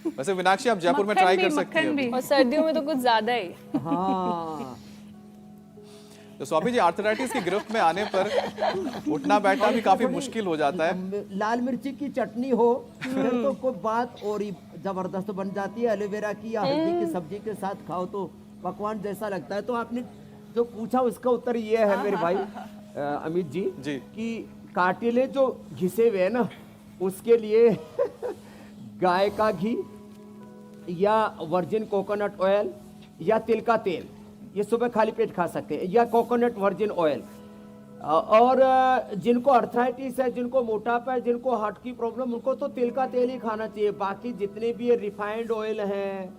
वैसे मीनाक्षी आप जयपुर में ट्राई कर सकती हैं, और सर्दियों में तो कुछ ज्यादा ही। हाँ। तो स्वामी जी आर्थराइटिस की गिरफ्त में आने पर उठना बैठना भी काफी मुश्किल हो जाता है। लाल मिर्ची की चटनी हो फिर तो कोई बात और ही जबरदस्त बन जाती है। एलोवेरा की या हल्दी की सब्जी के साथ खाओ तो पकवान जैसा लगता है। तो आपने जो पूछा उसका उत्तर ये है मेरे भाई अमित जी कि कार्टिलेज जो घिसे हुए है ना, उसके लिए गाय का घी या वर्जिन कोकोनट ऑयल या तिल का तेल ये सुबह खाली पेट खा सकते हैं, या कोकोनट वर्जिन ऑयल। और जिनको अर्थराइटिस है, जिनको मोटापा है, जिनको हार्ट की प्रॉब्लम, उनको तो तिल का तेल ही खाना चाहिए। बाकी जितने भी रिफाइंड ऑयल हैं,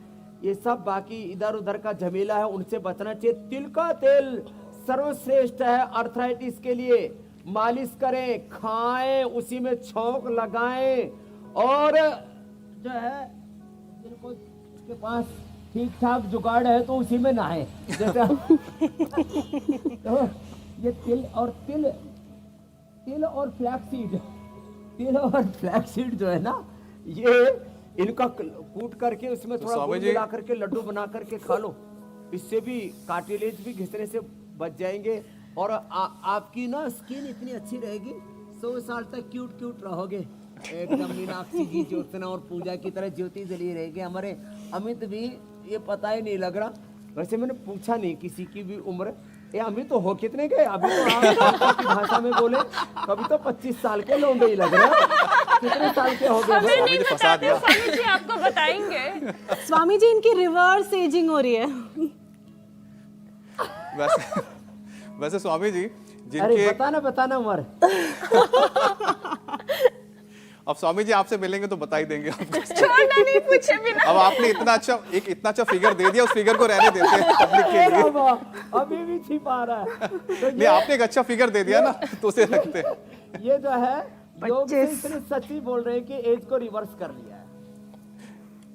ये सब बाकी इधर उधर का झमेला है, उनसे बचना चाहिए। तिल का तेल सर्वश्रेष्ठ है अर्थराइटिस के लिए। मालिश करें, खाएं, उसी में छौंक लगाएं। और जो है जिनको जिसके पास ठीक ठाक जुगाड़ है तो उसी में नहाए। जैसे तो ये तिल और फ्लैक्सीड जो है ना, ये इनका कूट करके उसमें थोड़ा गुड़ मिला करके लड्डू बना करके खा लो, इससे भी कार्टिलेज भी घिसने से बच जाएंगे और आपकी ना स्किन इतनी अच्छी रहेगी, 100 साल तक क्यूट रहोगे एकदम। मीनाक्षी जी ज्योत्सना और पूजा की तरह ज्योति जली रहेगी। हमारे अमित भी ये पता ही नहीं लग रहा, वैसे मैंने पूछा नहीं किसी की भी उम्र। ये अमित तो हो कितने गए अभी तो आप की भाषा में बोले, कभी तो 25 साल के लोग ही लग रहे हैं, कितने साल के हो गए? नहीं बताते स्वामी जी, आपको बताएंगे। स्वामी जी इनकी रिवर्स एजिंग हो रही है। वैसे स्वामी जी अरे जिनके बताना उम्र। अब स्वामी जी आपसे मिलेंगे तो बता ही देंगे आपको। छोड़ना नहीं पूछे बिना। अब आपने इतना अच्छा फिगर दे दिया, उस फिगर को रहने देते हैं पब्लिक के लिए। अभी भी छिपा रहा है। तो नहीं, आपने एक अच्छा फिगर दे दिया ना तो उसे रखते हैं। ये जो है योग से इतने सच्ची बोल रहे हैं कि एज को रिवर्स कर लिया है।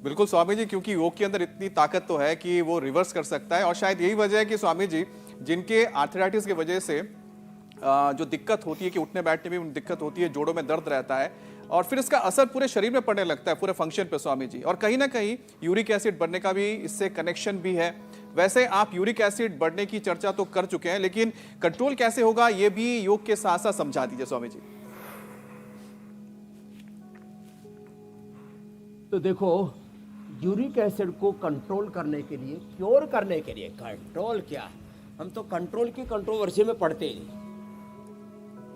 बिल्कुल स्वामी जी, क्योंकि योग के अंदर इतनी ताकत तो है कि वो रिवर्स कर सकता है। और शायद यही वजह है कि स्वामी जी जिनके आर्थराइटिस की वजह से जो दिक्कत होती है कि उठने बैठने में दिक्कत होती है, जोड़ों में दर्द रहता है और फिर इसका असर पूरे शरीर में पड़ने लगता है, पूरे फंक्शन पे स्वामी जी। और कहीं ना कहीं यूरिक एसिड बढ़ने का भी इससे कनेक्शन भी है। वैसे आप यूरिक एसिड बढ़ने की चर्चा तो कर चुके हैं, लेकिन कंट्रोल कैसे होगा ये भी योग के साथ साथ समझा दीजिए स्वामी जी। तो देखो, यूरिक एसिड को कंट्रोल करने के लिए, क्योर करने के लिए, कंट्रोल क्या, हम तो कंट्रोल की कंट्रोवर्सी में पढ़ते ही।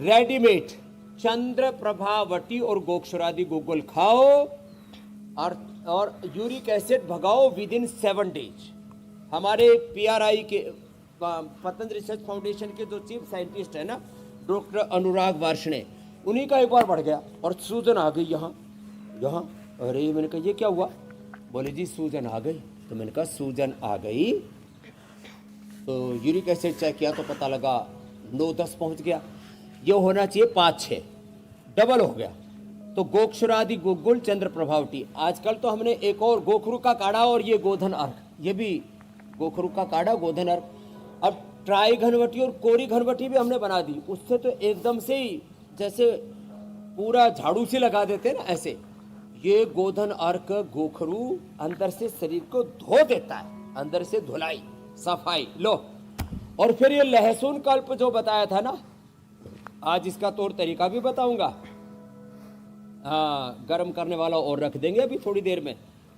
रेडीमेड चंद्र प्रभावटी और गोक्षरादि गूगल खाओ और यूरिक एसिड भगाओ विद इन 7 डेज। हमारे PRI के पतंजलि रिसर्च फाउंडेशन के जो चीफ साइंटिस्ट है ना, डॉक्टर अनुराग वार्ष्णेय, उन्हीं का एक बार बढ़ गया और सूजन आ गई यहाँ। अरे मैंने कहा ये क्या हुआ? बोले जी सूजन आ गई। तो मैंने कहा सूजन आ गई तो यूरिक एसिड चेक किया तो पता लगा 9-10 पहुंच गया। ये होना चाहिए 5-6, डबल हो गया। तो गोक्षरादि गुगुल चंद्र प्रभावटी। आजकल तो हमने एक और गोखरू का काढ़ा और ये गोधन अर्घ, ये भी गोखरू का काढ़ा गोधन अर्घ। अब ट्राई घनवटी और कोरी घनवटी भी हमने बना दी। उससे तो एकदम से ही जैसे पूरा झाड़ू से लगा देते हैं ना, ऐसे ये गोधन अर्घ गोखरू अंदर से शरीर को धो देता है, अंदर से धुलाई सफाई लो। और फिर ये लहसुन कल्प जो बताया था ना, आज इसका तौर तरीका भी बताऊंगा। हाँ, गर्म करने वाला और रख देंगे अभी थोड़ी देर में।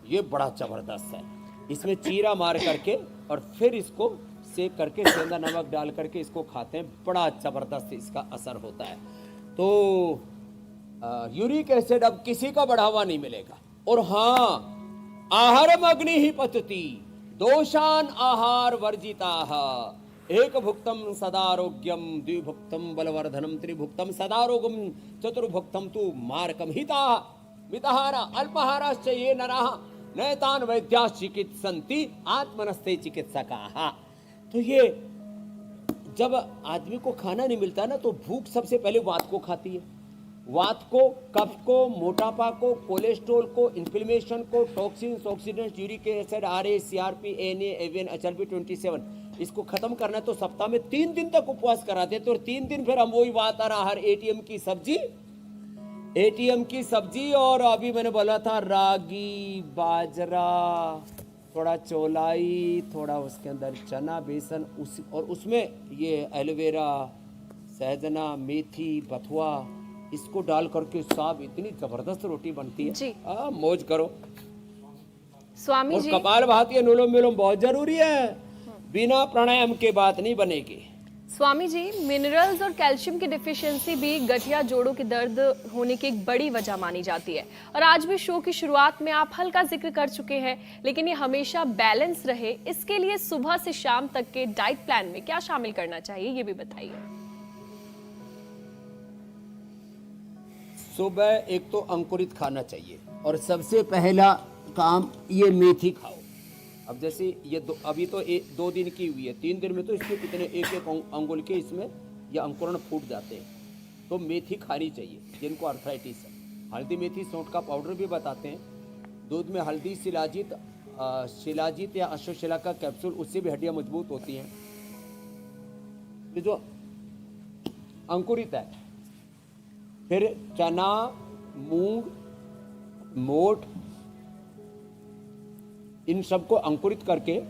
ये बड़ा जबरदस्त है। इसमें चीरा मार करके और फिर इसको सेक करके सेंधा नमक डाल करके इसको खाते हैं, बड़ा जबरदस्त इसका असर होता है। तो यूरिक एसिड अब किसी का बढ़ावा नहीं मिलेगा। और हाँ, आहारम अग्नि ही पचती, दोषान आहार वर्जिता, एक भुक्तम सदारोग्यम, द्विभुक्तम बलवर्धनम, त्रिभुक्तम सदारोगम, चतुर्भुक्तम तु मारकम हिता मिताहारा अल्पाहाराश्च ये नराः नैतान वैद्याः चिकित्सन्ति आत्मनस्ते चिकित्सकाः। तो ये जब आदमी को खाना नहीं मिलता ना, तो भूख सबसे पहले वात को खाती है। वात को, कफ को, मोटापा को, कोलेस्ट्रॉल को, इन्फ्लेमेशन को, toxins, oxidants, uric acid, RA, CRP, NA, AVN, HLB 27, इसको खत्म करना है। तो सप्ताह में 3 दिन तक उपवास कराते थे और 3 दिन फिर हम वही बात आ रहा, हर ATM की सब्जी और अभी मैंने बोला था रागी, बाजरा, थोड़ा चौलाई, थोड़ा उसके अंदर चना, बेसन, और उसमें ये एलोवेरा, सहजना, मेथी, बथुआ, इसको डाल करके साहब इतनी जबरदस्त रोटी बनती है जी। मौज करो स्वामी जी। कपाल भाती, अनुलोम विलोम बहुत जरूरी है, बिना प्राणायाम के बात नहीं बनेगी। स्वामी जी, मिनरल्स और कैल्शियम की डिफिशियंसी भी गठिया जोड़ों के दर्द होने की एक बड़ी वजह मानी जाती है। और आज भी शो की शुरुआत में आप हल्का जिक्र कर चुके हैं, लेकिन ये हमेशा बैलेंस रहे, इसके लिए सुबह से शाम तक के डाइट प्लान में क्या शामिल करना चाहिए, ये भी बताइए। सुबह एक तो अंकुरित खाना चाहिए और सबसे पहला काम ये मेथी खाओ। अब जैसे ये अभी तो 2 दिन की हुई है, 3 दिन में तो इसके कितने एक अंगुल के इसमें ये अंकुरण फूट जाते हैं। तो मेथी खानी चाहिए जिनको आर्थराइटिस है। हल्दी मेथी सौंठ का पाउडर भी बताते हैं। दूध में हल्दी, शिलाजीत शिलाजीत या अश्वशिला का कैप्सूल, उससे भी हड्डियां मजबूत होती हैं। ये जो अंकुरित है, फिर चना, मूंग, मोठ, इन सबको अंकुरित करके,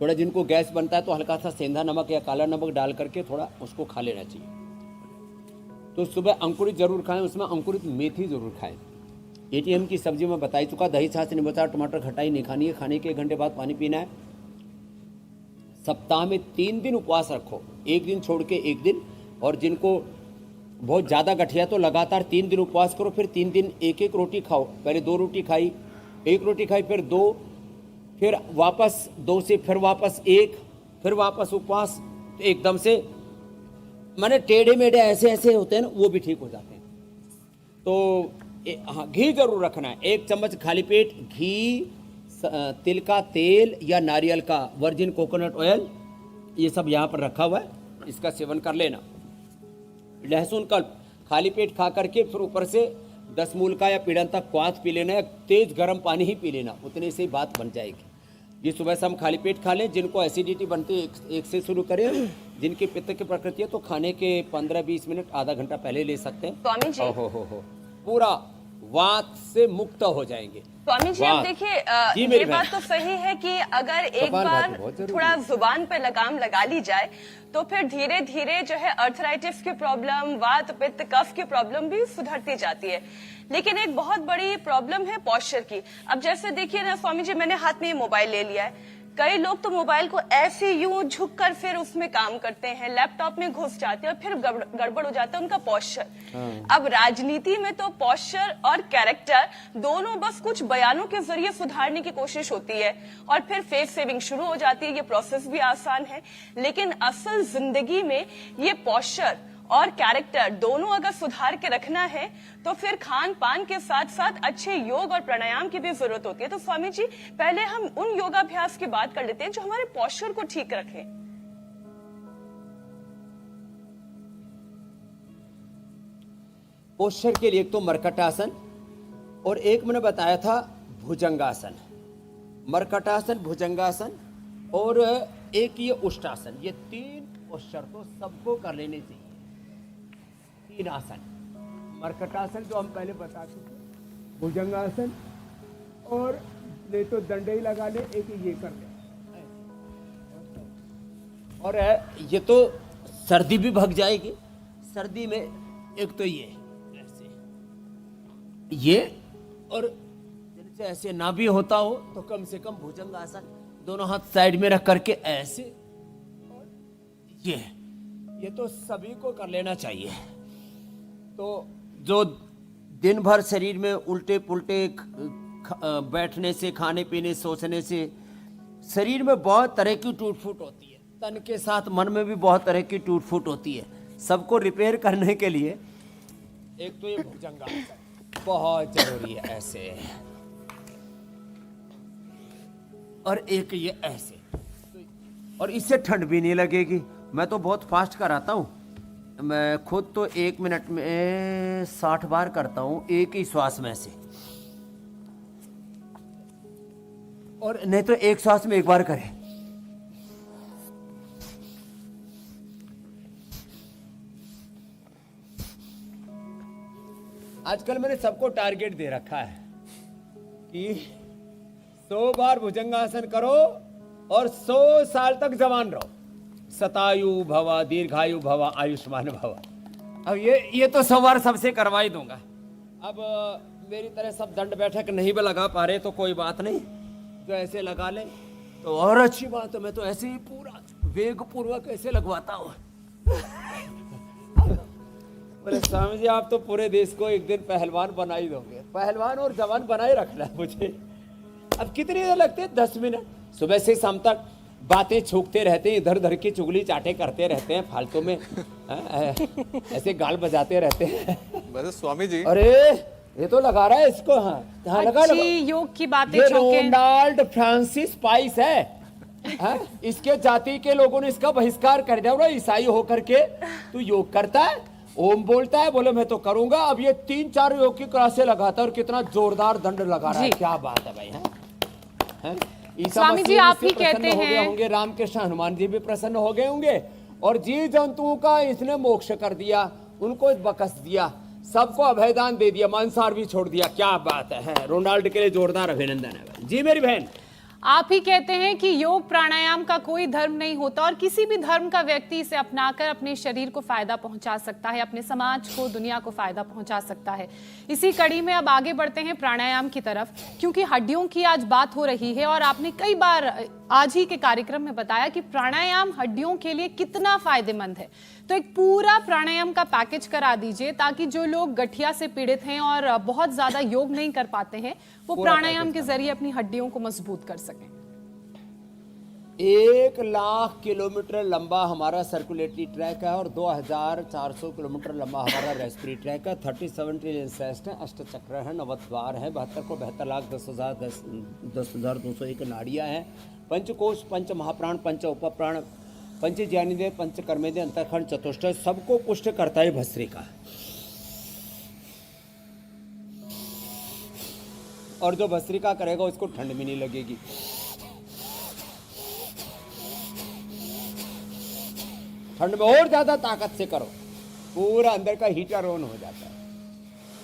थोड़ा जिनको गैस बनता है तो हल्का सा सेंधा नमक या काला नमक डाल करके थोड़ा उसको खा लेना चाहिए। तो सुबह अंकुरित जरूर खाएं, उसमें अंकुरित मेथी जरूर खाएं। एटीएम की सब्जी में बता ही चुका, दही, छाछ, नींबू अचार, टमाटर खटाई नहीं खानी है। खाने के 1 घंटे बाद पानी पीना है। सप्ताह में 3 दिन उपवास रखो, 1 दिन छोड़ के 1 दिन। और जिनको बहुत ज़्यादा गठिया तो लगातार 3 दिन उपवास करो, फिर 3 दिन 1-1 रोटी खाओ। पहले 2 रोटी खाई, 1 रोटी खाई, फिर 2, फिर वापस 2 से फिर वापस 1, फिर वापस उपवास। तो एकदम से माने टेढ़े मेढ़े ऐसे ऐसे होते हैं ना, वो भी ठीक हो जाते हैं। तो हाँ, घी जरूर रखना है। 1 चम्मच खाली पेट घी, तिल का तेल या नारियल का वर्जिन कोकोनट ऑयल, ये सब यहाँ पर रखा हुआ है, इसका सेवन कर लेना। लहसुन का खाली पेट खा करके फिर ऊपर से 10 मूल का या पीड़न तक क्वाथ पी लेना है। तेज गर्म पानी ही पी लेना, उतने से ही बात बन जाएगी। ये सुबह से हम खाली पेट खा लें। जिनको एसिडिटी बनती है 1 से शुरू करें। जिनकी पित्त की प्रकृति है तो खाने के 15-20 मिनट, आधा घंटा पहले ले सकते हैं। स्वामी जी, हो पूरा वात से मुक्त हो जाएंगे। स्वामी जी, अब देखिए, ये बात तो सही है कि अगर एक बार थोड़ा जुबान पे लगाम लगा ली जाए तो फिर धीरे धीरे जो है अर्थराइटिस की प्रॉब्लम, वात, पित्त, कफ की प्रॉब्लम भी सुधरती जाती है। लेकिन एक बहुत बड़ी प्रॉब्लम है पॉस्चर की। अब जैसे देखिए ना स्वामी जी, मैंने हाथ में ये मोबाइल ले लिया है। कई लोग तो मोबाइल को ऐसे यूं झुककर फिर उसमें काम करते हैं, लैपटॉप में घुस जाते हैं और फिर गड़बड़ हो जाता है उनका पॉस्चर। अब राजनीति में तो पॉस्चर और कैरेक्टर दोनों बस कुछ बयानों के जरिए सुधारने की कोशिश होती है और फिर फेस सेविंग शुरू हो जाती है। ये प्रोसेस भी आसान है, लेकिन असल जिंदगी में ये पॉस्चर और कैरेक्टर दोनों अगर सुधार के रखना है तो फिर खान पान के साथ साथ अच्छे योग और प्राणायाम की भी जरूरत होती है। तो स्वामी जी, पहले हम उन योगाभ्यास की बात कर लेते हैं जो हमारे पॉस्चर को ठीक रखें। पोस्चर के लिए एक तो मरकटासन और एक मैंने बताया था भुजंगासन। मरकटासन, भुजंगासन और एक ये उष्टासन। ये 3 पोस्चर तो सबको कर लेने चाहिए। 3 आसन, मरकटासन जो हम पहले बता चुके, भुजंगासन, और नहीं तो डंडे ही लगा ले, एक ये कर ले। और ये तो सर्दी भी भग जाएगी। सर्दी में एक तो ये ऐसे, ये, और जिनसे ऐसे ना भी होता हो तो कम से कम भुजंगासन, दोनों हाथ साइड में रख करके ऐसे, और ये तो सभी को कर लेना चाहिए। तो जो दिन भर शरीर में उल्टे पुल्टे बैठने से, खाने पीने, सोचने से शरीर में बहुत तरह की टूट फूट होती है। तन के साथ मन में भी बहुत तरह की टूट फूट होती है। सबको रिपेयर करने के लिए एक तो ये भुजंगासन बहुत जरूरी है, ऐसे, और एक ये ऐसे। और इससे ठंड भी नहीं लगेगी। मैं तो बहुत फास्ट कराता हूँ। मैं खुद तो 1 मिनट में 60 बार करता हूँ, एक ही श्वास में से। और नहीं तो एक श्वास में 1 बार करें। आजकल मैंने सबको टारगेट दे रखा है कि 100 बार भुजंगासन करो और 100 साल तक जवान रहो। शतायु भव, दीर्घायु भव, आयुष्मान भव। अब ये तो 100 बार सबसे करवा ही दूंगा। अब मेरी तरह सब दंड बैठक नहीं भी लगा पा रहे तो कोई बात नहीं, जो ऐसे लगा ले तो और अच्छी बात है। मैं तो ऐसे ही पूरा वेग पूर्वक ऐसे लगवाता हूँ। बोले स्वामी जी, आप तो पूरे देश को एक दिन पहलवान बना ही दोगे। पहलवान और जवान बना ही रखना है मुझे। अब कितनी देर लगते हैं? 10 मिनट। सुबह से शाम तक बातें छूकते रहते हैं, इधर उधर की चुगली चाटे करते रहते हैं, फालतू में ऐसे गाल बजाते रहते हैं। बस स्वामी जी, अरे ये तो लगा रहा है इसको। हाँ, लगा योग की बातें। रोनाल्ड फ्रांसिस पाइस है। इसके जाति के लोगों ने इसका बहिष्कार कर दिया। ईसाई होकर के तू योग करता है? ओम बोलता है, बोले मैं तो करूंगा। अब ये 3-4 योग की क्लासे लगाता है और कितना जोरदार दंड लगा रहा है, जी। क्या बात है भाई, हैं? ईसा स्वामी मसीह जी, आप इससे ही प्रसन्न कहते हो गए हैं- होंगे, रामकृष्ण हनुमान जी भी प्रसन्न हो गए होंगे, और जीव जंतुओं का इसने मोक्ष कर दिया, उनको बकस दिया, सबको अभयदान दे दिया, मांसाहार भी छोड़ दिया, क्या बात है। रोनाल्ड के लिए जोरदार अभिनंदन है भाई। जी मेरी बहन। आप ही कहते हैं कि योग प्राणायाम का कोई धर्म नहीं होता और किसी भी धर्म का व्यक्ति इसे अपनाकर अपने शरीर को फायदा पहुंचा सकता है, अपने समाज को, दुनिया को फायदा पहुंचा सकता है। इसी कड़ी में अब आगे बढ़ते हैं प्राणायाम की तरफ, क्योंकि हड्डियों की आज बात हो रही है और आपने कई बार आज ही के कार्यक्रम में बताया कि प्राणायाम हड्डियों के लिए कितना फायदेमंद है। तो एक पूरा प्राणायाम का पैकेज करा दीजिए ताकि जो लोग गठिया से पीड़ित हैं और बहुत ज्यादा योग नहीं कर पाते हैं वो प्राणायाम के जरिए अपनी हड्डियों को मजबूत कर सकें। 1,00,000 किलोमीटर लंबा हमारा सर्कुलेटरी ट्रैक है और 2,400 किलोमीटर लंबा हमारा रेस्पिरेटरी ट्रैक है। 37 ट्रिलियन सेस्ट है, अष्टचक्र है, 90 द्वार है, 72,10,201 नाड़ियाँ हैं, पंचकोश, पंच महाप्राण, पंच उपप्राण, पंच ज्ञानेंद्रिय, पंच कर्मेंद्रिय, अंतःखंड, चतुष्टय, सबको पुष्ट करता है भस्त्रिका। और जो भस्त्रिका करेगा उसको ठंड भी नहीं लगेगी। ठंड में और ज्यादा ताकत से करो, पूरा अंदर का हीटर ऑन हो जाता है।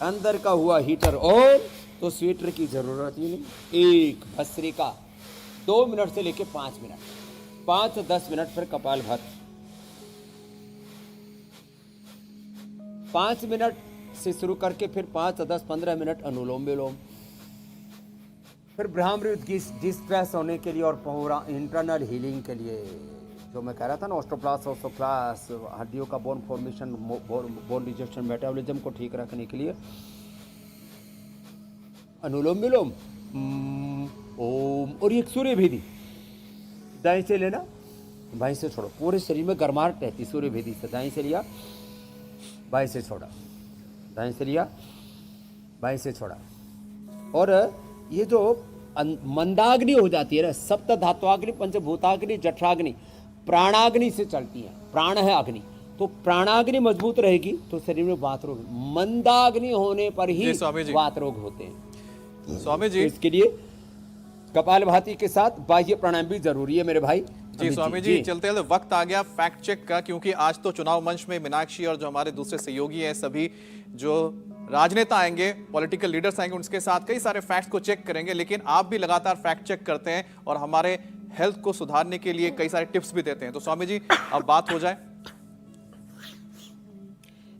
अंदर का हुआ हीटर ऑन तो स्वेटर की जरूरत ही नहीं। एक भस्त्रिका 2 मिनट से लेके 5 मिनट, 5-10 मिनट फिर कपालभाति, 5 मिनट से शुरू करके फिर 5-10-15 मिनट अनुलोम विलोम, फिर ब्राह्मणी डिस्ट्रेस होने के लिए और पूरा इंटरनल हीलिंग के लिए, जो मैं कह रहा था ना, ऑस्टोप्लास, हड्डियों का bone formation, bone digestion, metabolism को ठीक रखने के लिए अनुलोम विलोम, ओम, और एक सूर्य भेदी दाएं से लेना, बाएं से छोड़ो, पूरे शरीर में गर्माहट रहती। सूर्य भेदी से दाएं से लिया, बाएं से छोड़ा, दाएं से लिया, बाएं से छोड़ा। और ये जो मंदाग्नि हो जाती है ना, सप्त धात्वाग्नि, पंचभूताग्नि, जठराग्नि, प्राणाग्नि से चलती है। प्राण है अग्नि, तो प्राणाग्नि मजबूत रहेगी तो शरीर में वात रोग, मंदाग्नि होने पर ही वात रोग होते हैं। स्वामी जी, तो इसके लिए कपालभाति के साथ बाह्य प्राणायाम भी जरूरी है मेरे भाई। जी स्वामी जी, चलते चलते वक्त आ गया फैक्ट चेक का, क्योंकि आज तो चुनाव मंच में मीनाक्षी और जो हमारे दूसरे सहयोगी हैं, सभी जो राजनेता आएंगे, पॉलिटिकल लीडर्स आएंगे, उनके साथ कई सारे फैक्ट्स को चेक करेंगे, लेकिन आप भी लगातार फैक्ट चेक करते हैं और हमारे हेल्थ को सुधारने के लिए कई सारे टिप्स भी देते हैं। तो स्वामी जी, अब बात हो जाए।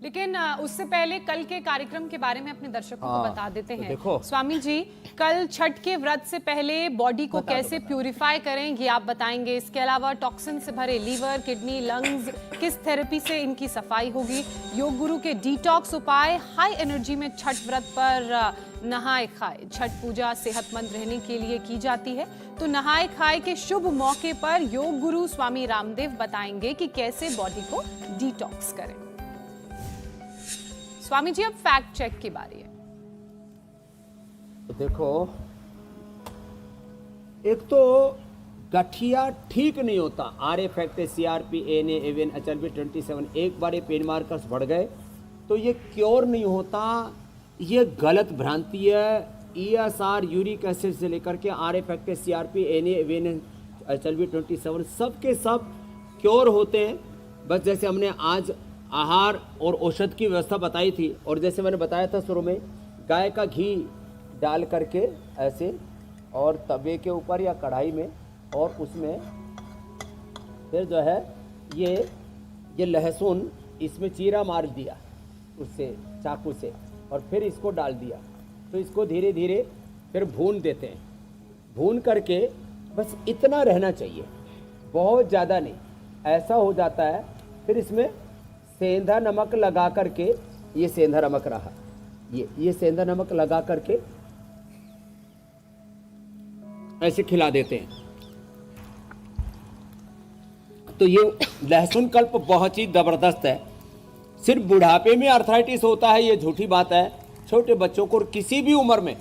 लेकिन उससे पहले कल के कार्यक्रम के बारे में अपने दर्शकों को बता देते हैं। देखो स्वामी जी, कल छठ के व्रत से पहले बॉडी को कैसे प्यूरिफाई करें ये आप बताएंगे। इसके अलावा टॉक्सिन से भरे लीवर, किडनी, लंग्स, किस थेरेपी से इनकी सफाई होगी, योग गुरु के डिटॉक्स उपाय, हाई एनर्जी में छठ व्रत पर नहाए खाए। छठ पूजा सेहतमंद रहने के लिए की जाती है, तो नहाए खाए के शुभ मौके पर योग गुरु स्वामी रामदेव बताएंगे कि कैसे बॉडी को डिटॉक्स करें। स्वामी जी, अब फैक्ट चेक की बारी है। तो देखो, एक तो गठिया ठीक नहीं होता, R factor, CRP, ANA, AVN, HLB 27, एक बार ये पेन मार्कर्स बढ़ गए तो ये क्योर नहीं होता। ये गलत भ्रांति है। ESR, यूरिक एसिड से लेकर के R factor, CRP, ANA, AVN, HLB 27 सब के सब क्योर होते हैं। बस जैसे हमने आज आहार और औषध की व्यवस्था बताई थी, और जैसे मैंने बताया था शुरू में, गाय का घी डाल करके ऐसे और तवे के ऊपर या कढ़ाई में, और उसमें फिर जो है ये लहसुन इसमें चीरा मार दिया उससे चाकू से, और फिर इसको डाल दिया, तो इसको धीरे धीरे फिर भून देते हैं। भून करके बस इतना रहना चाहिए, बहुत ज़्यादा नहीं, ऐसा हो जाता है। फिर इसमें सेंधा नमक लगा करके, ये सेंधा नमक रहा, ये सेंधा नमक लगा करके ऐसे खिला देते हैं। तो ये लहसुन कल्प बहुत ही जबरदस्त है। सिर्फ बुढ़ापे में अर्थराइटिस होता है ये झूठी बात है। छोटे बच्चों को किसी भी उम्र में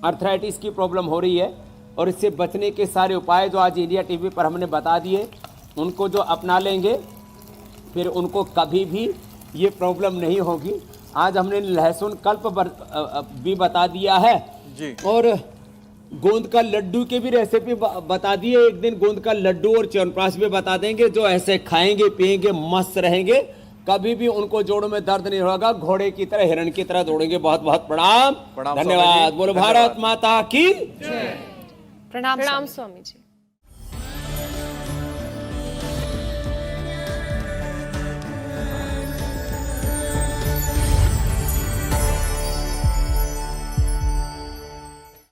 अर्थराइटिस की प्रॉब्लम हो रही है, और इससे बचने के सारे उपाय जो आज इंडिया टीवी पर हमने बता दिए, उनको जो अपना लेंगे फिर उनको कभी भी ये प्रॉब्लम नहीं होगी। आज हमने लहसुन कल्प भी बता दिया है जी। और गोंद का लड्डू की भी रेसिपी बता दी है। एक दिन गोंद का लड्डू और च्यवनप्राश भी बता देंगे, जो ऐसे खाएंगे पिएंगे मस्त रहेंगे, कभी भी उनको जोड़ों में दर्द नहीं होगा, घोड़े की तरह हिरण की तरह दौड़ेंगे। बहुत बहुत प्रणाम, प्रणाम धन्यवाद। बोलो भारत माता की प्रणाम प्रणाम स्वामी जी।